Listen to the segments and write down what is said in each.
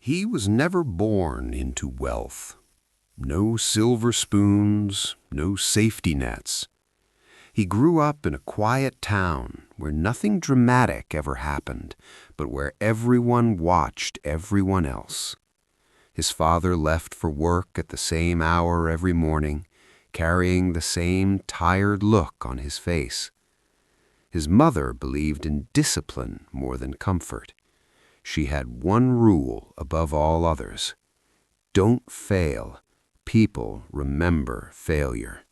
He was never born into wealth. No silver spoons, no safety nets. He grew up in a quiet town where nothing dramatic ever happened, but where everyone watched everyone else. His father left for work at the same hour every morning, carrying the same tired look on his face. His mother believed in discipline more than comfort. She had one rule above all others: don't fail. People remember failure.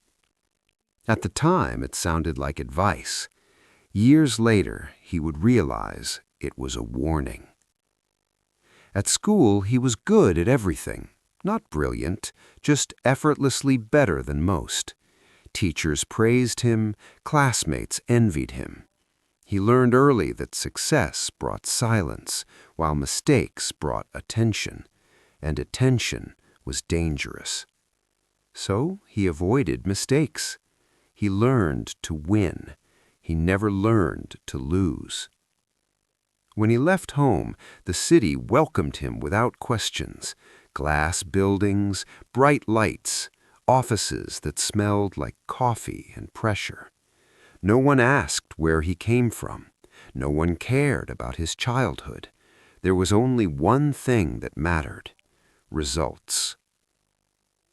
At the time, it sounded like advice. Years later, he would realize it was a warning. At school, he was good at everything. Not brilliant, just effortlessly better than most. Teachers praised him, classmates envied him. He learned early that success brought silence, while mistakes brought attention, and attention was dangerous. So he avoided mistakes. He learned to win. He never learned to lose. When he left home, the city welcomed him without questions. Glass buildings, bright lights, offices that smelled like coffee and pressure. No one asked where he came from. No one cared about his childhood. There was only one thing that mattered: results.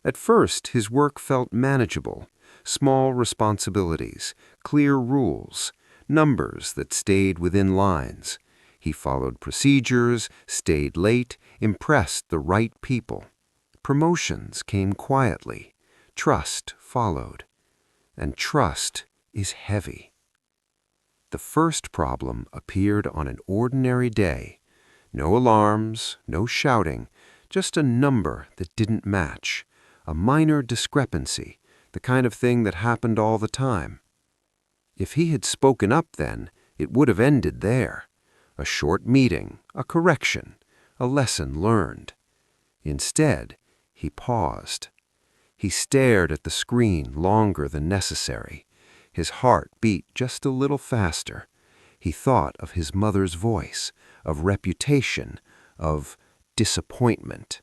At first, his work felt manageable. Small responsibilities, clear rules, numbers that stayed within lines. He followed procedures, stayed late, impressed the right people. Promotions came quietly. Trust followed. And trust is heavy. The first problem appeared on an ordinary day. No alarms, no shouting, just a number that didn't match, a minor discrepancy, the kind of thing that happened all the time. If he had spoken up then, it would have ended there. A short meeting, a correction, a lesson learned. Instead, he paused. He stared at the screen longer than necessary. His heart beat just a little faster. He thought of his mother's voice, of reputation, of disappointment.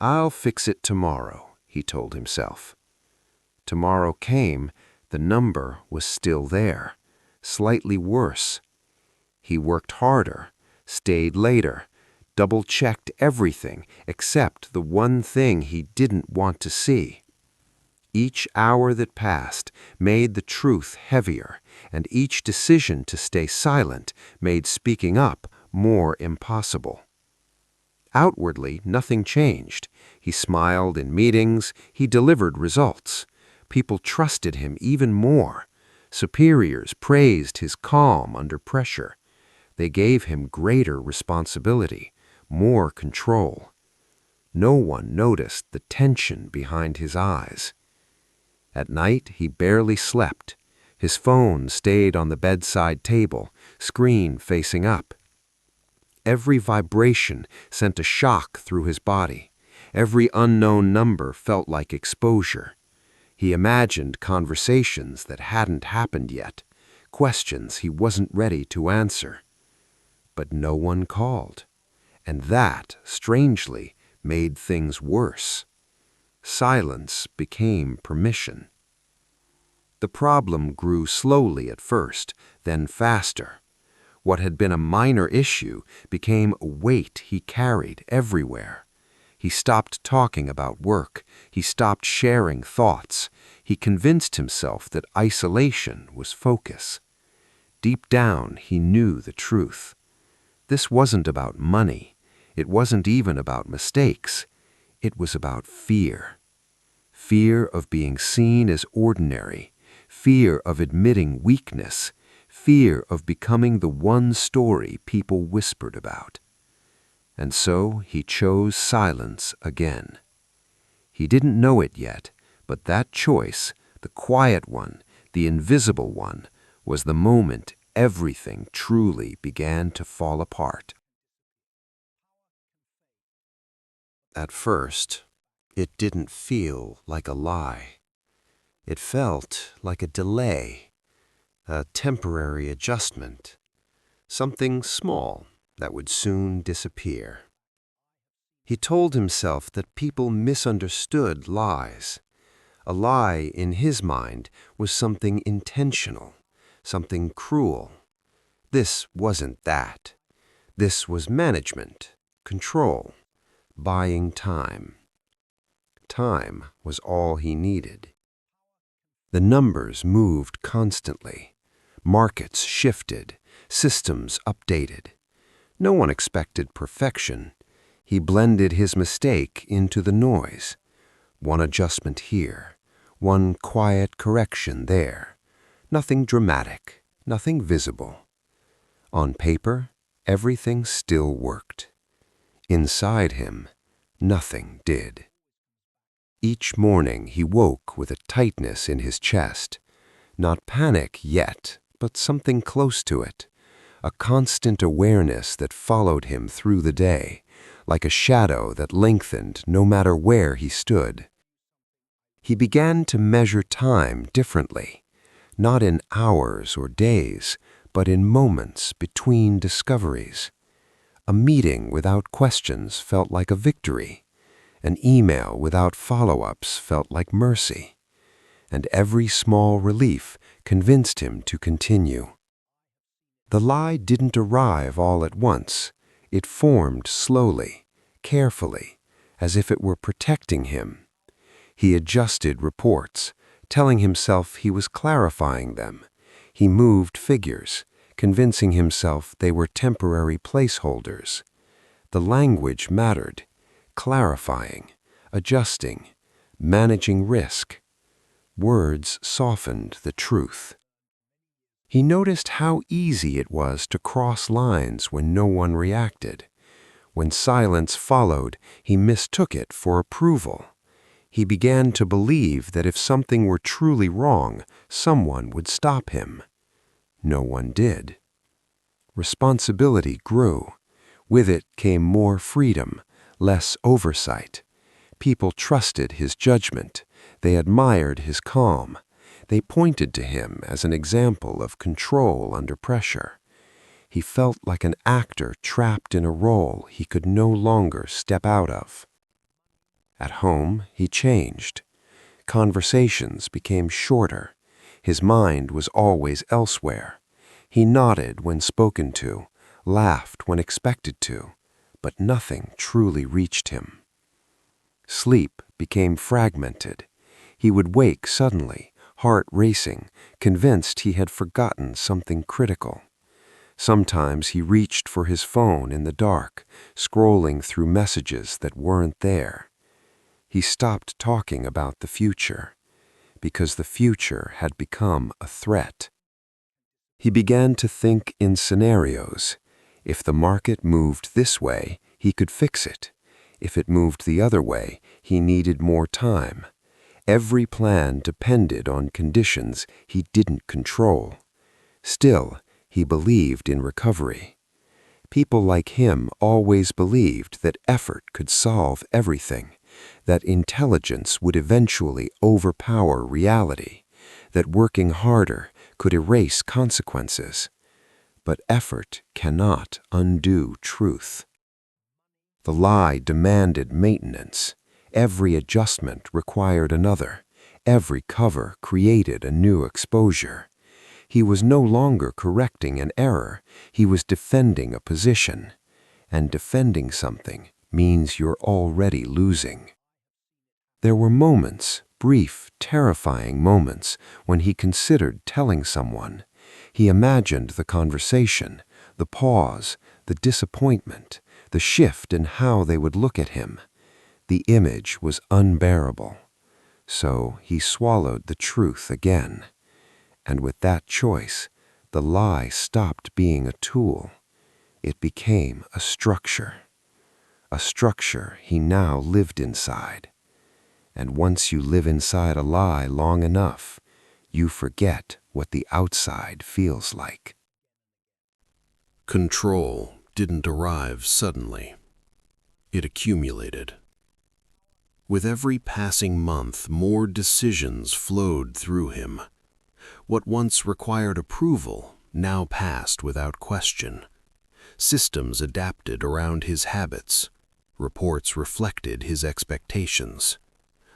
"I'll fix it tomorrow," he told himself. Tomorrow came. The number was still there, slightly worse. He worked harder, stayed later, double-checked everything except the one thing he didn't want to see. Each hour that passed made the truth heavier, and each decision to stay silent made speaking up more impossible. Outwardly, nothing changed. He smiled in meetings, he delivered results. People trusted him even more. Superiors praised his calm under pressure. They gave him greater responsibility, more control. No one noticed the tension behind his eyes. At night, he barely slept. His phone stayed on the bedside table, screen facing up. Every vibration sent a shock through his body. Every unknown number felt like exposure. He imagined conversations that hadn't happened yet, questions he wasn't ready to answer. But no one called. And that, strangely, made things worse. Silence became permission. The problem grew slowly at first, then faster. What had been a minor issue became a weight he carried everywhere. He stopped talking about work. He stopped sharing thoughts. He convinced himself that isolation was focus. Deep down, he knew the truth. This wasn't about money. It wasn't even about mistakes. It was about fear. Fear of being seen as ordinary. Fear of admitting weakness. Fear of becoming the one story people whispered about. And so he chose silence again. He didn't know it yet, but that choice, the quiet one, the invisible one, was the moment everything truly began to fall apart. At first, it didn't feel like a lie. It felt like a delay, a temporary adjustment, something small that would soon disappear. He told himself that people misunderstood lies. A lie, in his mind, was something intentional, something cruel. This wasn't that. This was management, control, buying time. Time was all he needed. The numbers moved constantly. Markets shifted, systems updated. No one expected perfection. He blended his mistake into the noise. One adjustment here, one quiet correction there. Nothing dramatic, nothing visible. On paper, everything still worked. Inside him, nothing did. Each morning he woke with a tightness in his chest. Not panic yet, but something close to it. A constant awareness that followed him through the day, like a shadow that lengthened no matter where he stood. He began to measure time differently, not in hours or days, but in moments between discoveries. A meeting without questions felt like a victory. An email without follow-ups felt like mercy. And every small relief convinced him to continue. The lie didn't arrive all at once. It formed slowly, carefully, as if it were protecting him. He adjusted reports, telling himself he was clarifying them. He moved figures, convincing himself they were temporary placeholders. The language mattered, clarifying, adjusting, managing risk. Words softened the truth. He noticed how easy it was to cross lines when no one reacted. When silence followed, he mistook it for approval. He began to believe that if something were truly wrong, someone would stop him. No one did. Responsibility grew. With it came more freedom, less oversight. People trusted his judgment. They admired his calm. They pointed to him as an example of control under pressure. He felt like an actor trapped in a role he could no longer step out of. At home, he changed. Conversations became shorter. His mind was always elsewhere. He nodded when spoken to, laughed when expected to, but nothing truly reached him. Sleep became fragmented. He would wake suddenly, heart racing, convinced he had forgotten something critical. Sometimes he reached for his phone in the dark, scrolling through messages that weren't there. He stopped talking about the future, because the future had become a threat. He began to think in scenarios. If the market moved this way, he could fix it. If it moved the other way, he needed more time. Every plan depended on conditions he didn't control. Still, he believed in recovery. People like him always believed that effort could solve everything, that intelligence would eventually overpower reality, that working harder could erase consequences. But effort cannot undo truth. The lie demanded maintenance. Every adjustment required another. Every cover created a new exposure. He was no longer correcting an error. He was defending a position. And defending something means you're already losing. There were moments, brief, terrifying moments, when he considered telling someone. He imagined the conversation, the pause, the disappointment, the shift in how they would look at him. The image was unbearable. So he swallowed the truth again. And with that choice, the lie stopped being a tool. It became a structure he now lived inside. And once you live inside a lie long enough, you forget what the outside feels like. Control didn't arrive suddenly. It accumulated. With every passing month, more decisions flowed through him. What once required approval now passed without question. Systems adapted around his habits. Reports reflected his expectations.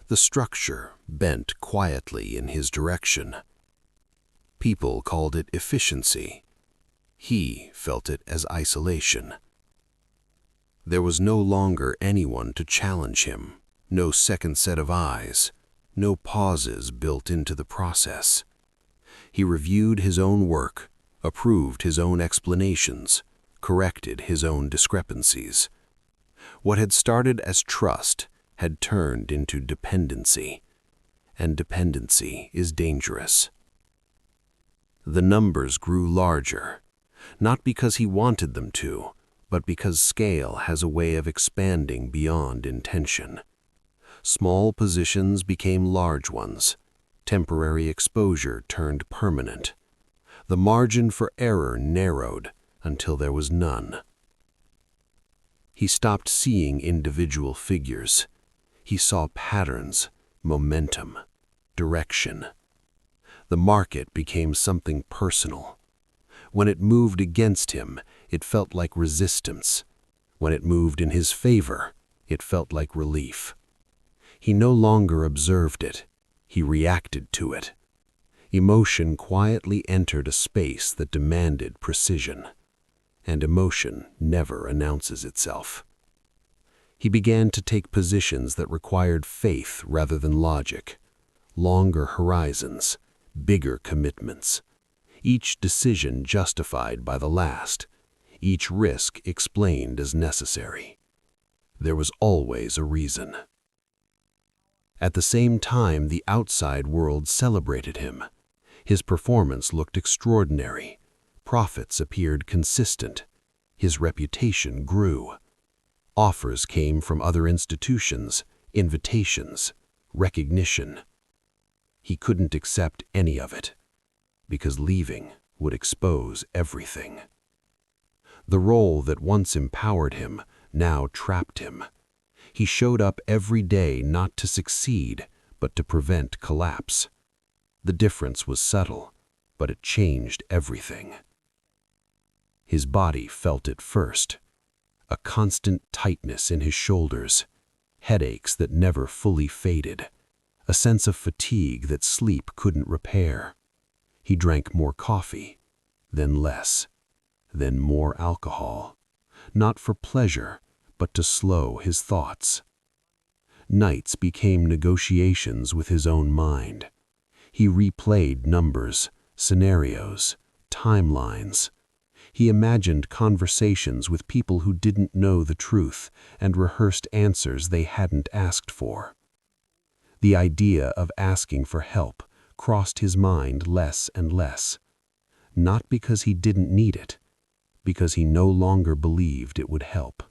The structure bent quietly in his direction. People called it efficiency. He felt it as isolation. There was no longer anyone to challenge him, no second set of eyes, no pauses built into the process. He reviewed his own work, approved his own explanations, corrected his own discrepancies. What had started as trust had turned into dependency, and dependency is dangerous. The numbers grew larger, not because he wanted them to, but because scale has a way of expanding beyond intention. Small positions became large ones. Temporary exposure turned permanent. The margin for error narrowed until there was none. He stopped seeing individual figures. He saw patterns, momentum, direction. The market became something personal. When it moved against him, it felt like resistance. When it moved in his favor, it felt like relief. He no longer observed it. He reacted to it. Emotion quietly entered a space that demanded precision, and emotion never announces itself. He began to take positions that required faith rather than logic, longer horizons, bigger commitments, each decision justified by the last, each risk explained as necessary. There was always a reason. At the same time, the outside world celebrated him. His performance looked extraordinary. Profits appeared consistent. His reputation grew. Offers came from other institutions, invitations, recognition. He couldn't accept any of it, because leaving would expose everything. The role that once empowered him now trapped him. He showed up every day not to succeed, but to prevent collapse. The difference was subtle, but it changed everything. His body felt it first. A constant tightness in his shoulders, headaches that never fully faded, a sense of fatigue that sleep couldn't repair. He drank more coffee, then less, then more alcohol, not for pleasure, but to slow his thoughts. Nights became negotiations with his own mind. He replayed numbers, scenarios, timelines. He imagined conversations with people who didn't know the truth and rehearsed answers they hadn't asked for. The idea of asking for help crossed his mind less and less, not because he didn't need it, because he no longer believed it would help.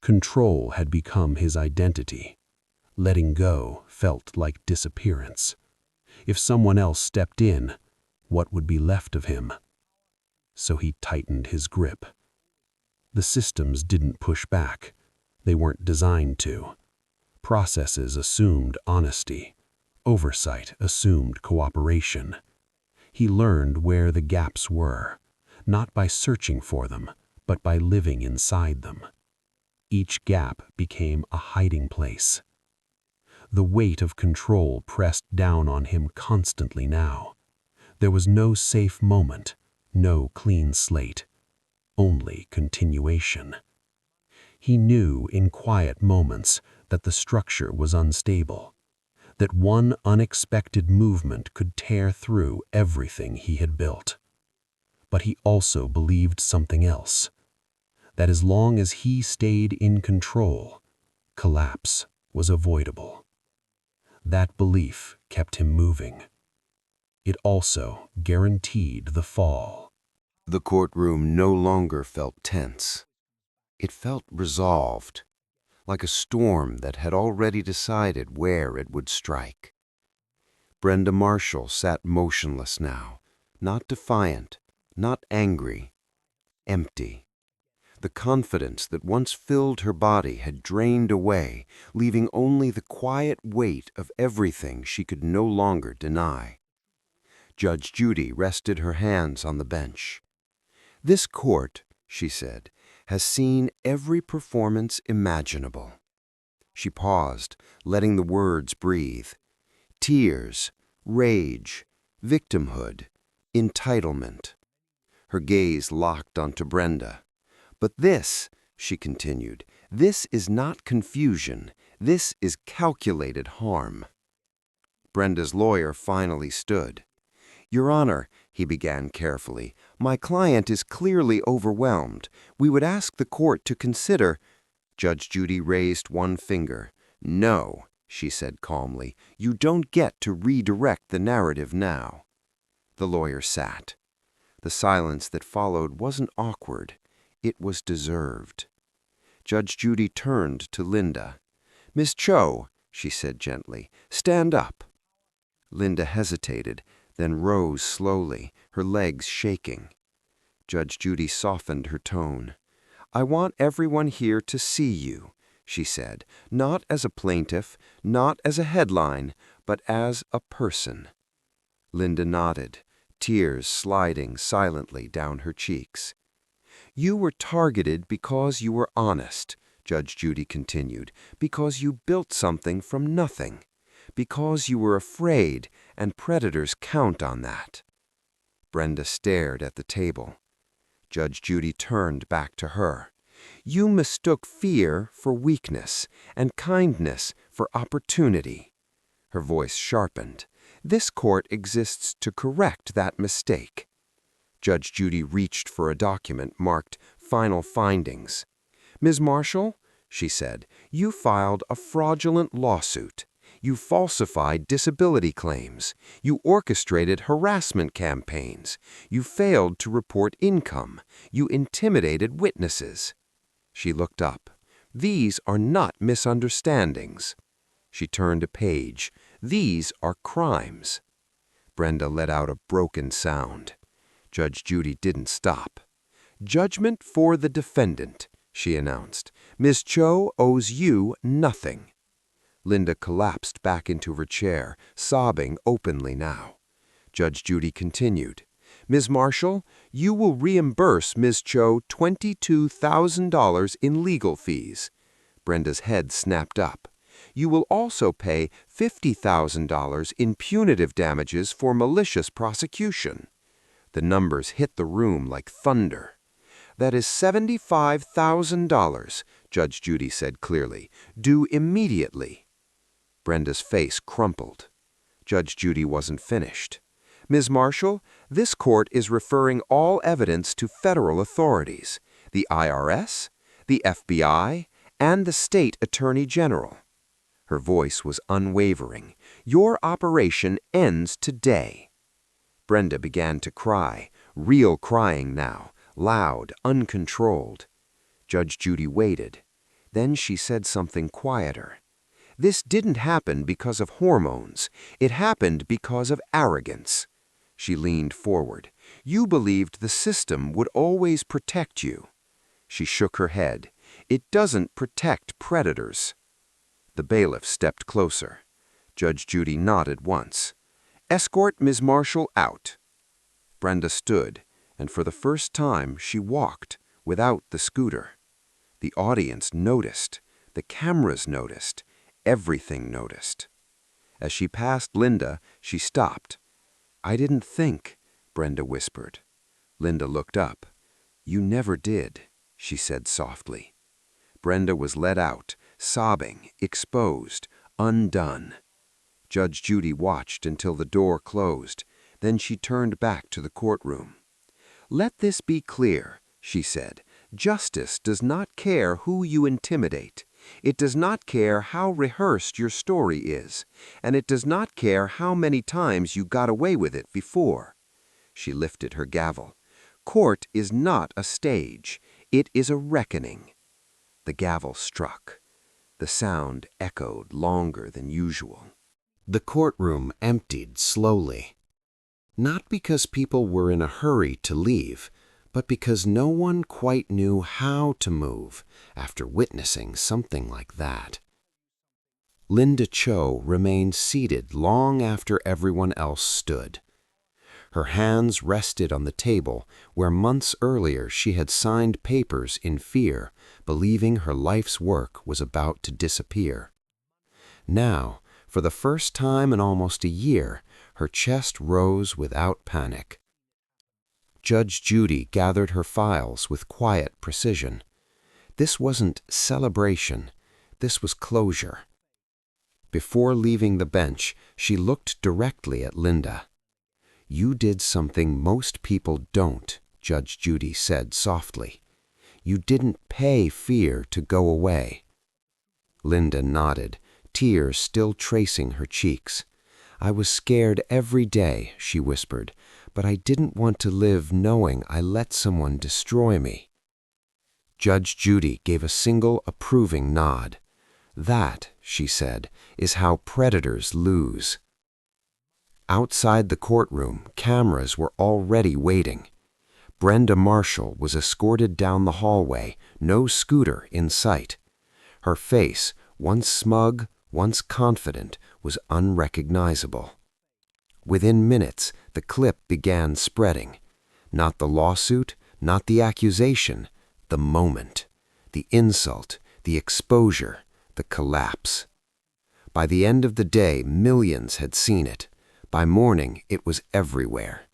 Control had become his identity. Letting go felt like disappearance. If someone else stepped in, what would be left of him? So he tightened his grip. The systems didn't push back. They weren't designed to. Processes assumed honesty. Oversight assumed cooperation. He learned where the gaps were, not by searching for them, but by living inside them. Each gap became a hiding place. The weight of control pressed down on him constantly now. There was no safe moment, no clean slate, only continuation. He knew in quiet moments that the structure was unstable, that one unexpected movement could tear through everything he had built. But he also believed something else, that as long as he stayed in control, collapse was avoidable. That belief kept him moving. It also guaranteed the fall. The courtroom no longer felt tense. It felt resolved, like a storm that had already decided where it would strike. Brenda Marshall sat motionless now, not defiant, not angry, empty. The confidence that once filled her body had drained away, leaving only the quiet weight of everything she could no longer deny. Judge Judy rested her hands on the bench. "This court," she said, has seen every performance imaginable. She paused, letting the words breathe. Tears, rage, victimhood, entitlement. Her gaze locked onto Brenda. But this, she continued, this is not confusion. This is calculated harm. Brenda's lawyer finally stood. Your Honor, he began carefully, my client is clearly overwhelmed. We would ask the court to consider. Judge Judy raised one finger. No, she said calmly, you don't get to redirect the narrative now. The lawyer sat. The silence that followed wasn't awkward. It was deserved. Judge Judy turned to Linda. Miss Cho, she said gently, stand up. Linda hesitated, then rose slowly, her legs shaking. Judge Judy softened her tone. I want everyone here to see you, she said, not as a plaintiff, not as a headline, but as a person. Linda nodded, tears sliding silently down her cheeks. You were targeted because you were honest, Judge Judy continued, because you built something from nothing, because you were afraid, and predators count on that. Brenda stared at the table. Judge Judy turned back to her. You mistook fear for weakness and kindness for opportunity. Her voice sharpened. This court exists to correct that mistake. Judge Judy reached for a document marked Final Findings. Ms. Marshall, she said, you filed a fraudulent lawsuit. You falsified disability claims. You orchestrated harassment campaigns. You failed to report income. You intimidated witnesses. She looked up. These are not misunderstandings. She turned a page. These are crimes. Brenda let out a broken sound. Judge Judy didn't stop. Judgment for the defendant, she announced. Ms. Cho owes you nothing. Linda collapsed back into her chair, sobbing openly now. Judge Judy continued. Ms. Marshall, you will reimburse Ms. Cho $22,000 in legal fees. Brenda's head snapped up. You will also pay $50,000 in punitive damages for malicious prosecution. The numbers hit the room like thunder. That is $75,000, Judge Judy said clearly, due immediately. Brenda's face crumpled. Judge Judy wasn't finished. Ms. Marshall, this court is referring all evidence to federal authorities, the IRS, the FBI, and the state attorney general. Her voice was unwavering. Your operation ends today. Brenda began to cry, real crying now, loud, uncontrolled. Judge Judy waited. Then she said something quieter. This didn't happen because of hormones. It happened because of arrogance. She leaned forward. You believed the system would always protect you. She shook her head. It doesn't protect predators. The bailiff stepped closer. Judge Judy nodded once. Escort Ms. Marshall out. Brenda stood, and for the first time she walked without the scooter. The audience noticed. The cameras noticed. Everything noticed. As she passed Linda, she stopped. I didn't think, Brenda whispered. Linda looked up. You never did, she said softly. Brenda was led out, sobbing, exposed, undone. Judge Judy watched until the door closed. Then she turned back to the courtroom. Let this be clear, she said. Justice does not care who you intimidate. It does not care how rehearsed your story is, and it does not care how many times you got away with it before. She lifted her gavel. Court is not a stage. It is a reckoning. The gavel struck. The sound echoed longer than usual. The courtroom emptied slowly. Not because people were in a hurry to leave, but because no one quite knew how to move after witnessing something like that. Linda Cho remained seated long after everyone else stood. Her hands rested on the table where months earlier she had signed papers in fear, believing her life's work was about to disappear. Now, for the first time in almost a year, her chest rose without panic. Judge Judy gathered her files with quiet precision. This wasn't celebration, this was closure. Before leaving the bench, she looked directly at Linda. "You did something most people don't," Judge Judy said softly. "You didn't pay fear to go away." Linda nodded, tears still tracing her cheeks. "I was scared every day," she whispered, "but I didn't want to live knowing I let someone destroy me." Judge Judy gave a single approving nod. "That," she said, "is how predators lose." Outside the courtroom, cameras were already waiting. Brenda Marshall was escorted down the hallway, no scooter in sight. Her face, once smug, once confident, was unrecognizable. Within minutes, the clip began spreading. Not the lawsuit, not the accusation, the moment, the insult, the exposure, the collapse. By the end of the day, millions had seen it. By morning, it was everywhere.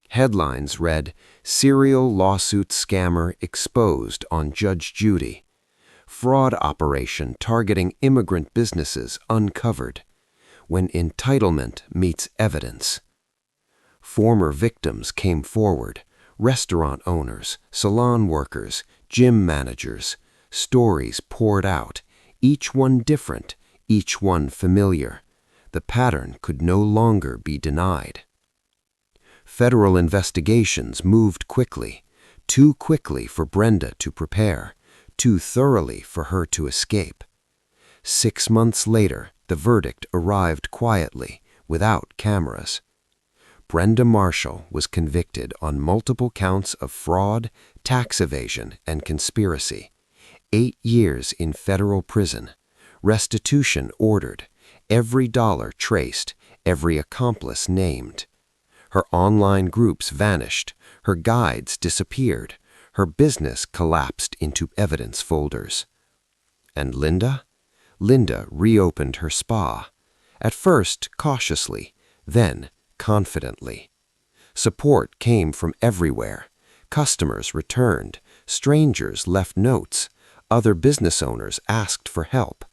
Headlines read, "Serial Lawsuit Scammer Exposed on Judge Judy." "Fraud Operation Targeting Immigrant Businesses Uncovered." "When Entitlement Meets Evidence." Former victims came forward, restaurant owners, salon workers, gym managers. Stories poured out, each one different, each one familiar. The pattern could no longer be denied. Federal investigations moved quickly, too quickly for Brenda to prepare, too thoroughly for her to escape. 6 months later, the verdict arrived quietly, without cameras. Brenda Marshall was convicted on multiple counts of fraud, tax evasion, and conspiracy. 8 years in federal prison. Restitution ordered. Every dollar traced, every accomplice named. Her online groups vanished, her guides disappeared, her business collapsed into evidence folders. And Linda? Linda reopened her spa. At first cautiously, then confidently. Support came from everywhere. Customers returned, strangers left notes, other business owners asked for help.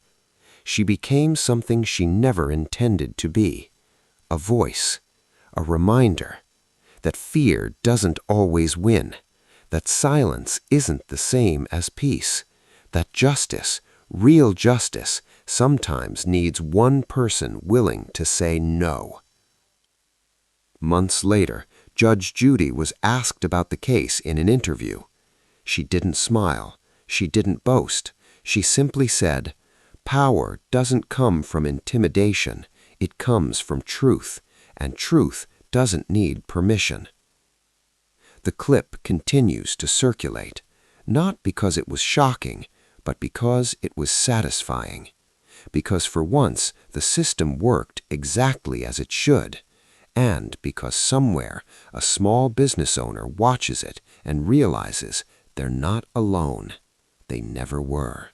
She became something she never intended to be. A voice, a reminder that fear doesn't always win, that silence isn't the same as peace, that justice, real justice, sometimes needs one person willing to say no. Months later, Judge Judy was asked about the case in an interview. She didn't smile. She didn't boast. She simply said, "Power doesn't come from intimidation. It comes from truth, and truth doesn't need permission." The clip continues to circulate, not because it was shocking, but because it was satisfying. Because for once, the system worked exactly as it should, and because somewhere a small business owner watches it and realizes they're not alone. They never were.